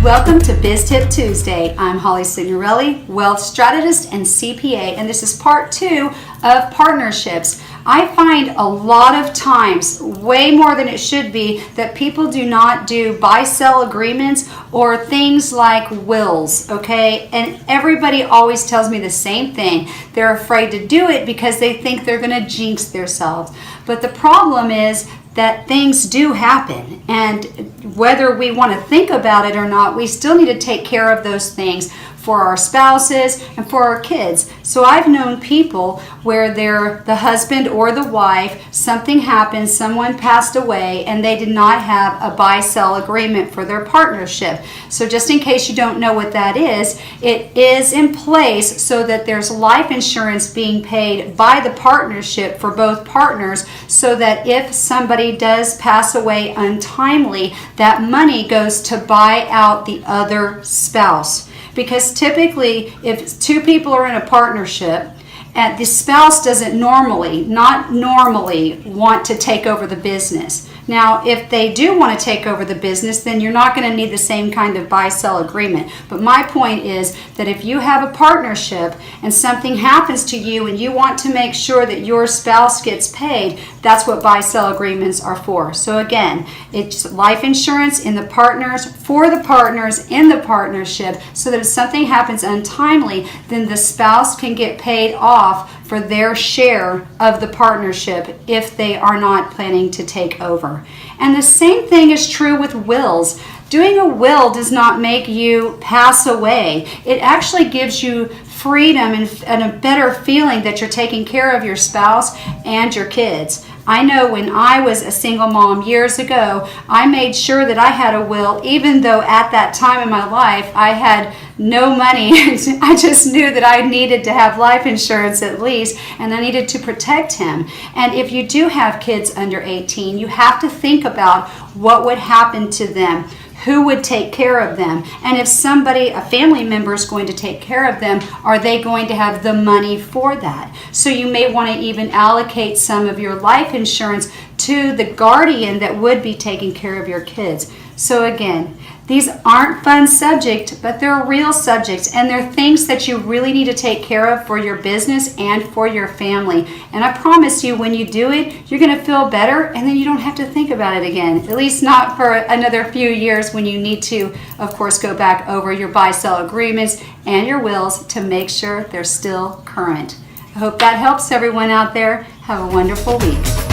Welcome to Biz Tip Tuesday. I'm Holly Signorelli, wealth strategist and CPA, and this is part 2 of partnerships. I find a lot of times, way more than it should be, that people do not do buy-sell agreements or things like wills, okay? And everybody always tells me the same thing. They're afraid to do it because they think they're going to jinx themselves. But the problem is that things do happen, and whether we want to think about it or not, we still need to take care of those things for our spouses and for our kids. So I've known people where they're the husband or the wife, something happened, someone passed away, and they did not have a buy-sell agreement for their partnership. So just in case you don't know what that is, it is in place so that there's life insurance being paid by the partnership for both partners, so that if somebody does pass away untimely, that money goes to buy out the other spouse. Because typically, if two people are in a partnership and the spouse doesn't not normally want to take over the business. Now, if they do want to take over the business, then you're not going to need the same kind of buy-sell agreement. But my point is that if you have a partnership and something happens to you and you want to make sure that your spouse gets paid, that's what buy-sell agreements are for. So again, it's life insurance in the partners, for the partners in the partnership, so that if something happens untimely, then the spouse can get paid off for their share of the partnership if they are not planning to take over. And the same thing is true with wills. Doing a will does not make you pass away. It actually gives you freedom and a better feeling that you're taking care of your spouse and your kids. I know when I was a single mom years ago, I made sure that I had a will, even though at that time in my life I had no money. I just knew that I needed to have life insurance at least, and I needed to protect him. And if you do have kids under 18, you have to think about what would happen to them. Who would take care of them? And if somebody, a family member, is going to take care of them, are they going to have the money for that? So you may want to even allocate some of your life insurance to the guardian that would be taking care of your kids. So again, these aren't fun subjects, but they're real subjects, and they're things that you really need to take care of for your business and for your family. And I promise you, when you do it, you're going to feel better, and then you don't have to think about it again, at least not for another few years, when you need to, of course, go back over your buy-sell agreements and your wills to make sure they're still current. I hope that helps everyone out there. Have a wonderful week.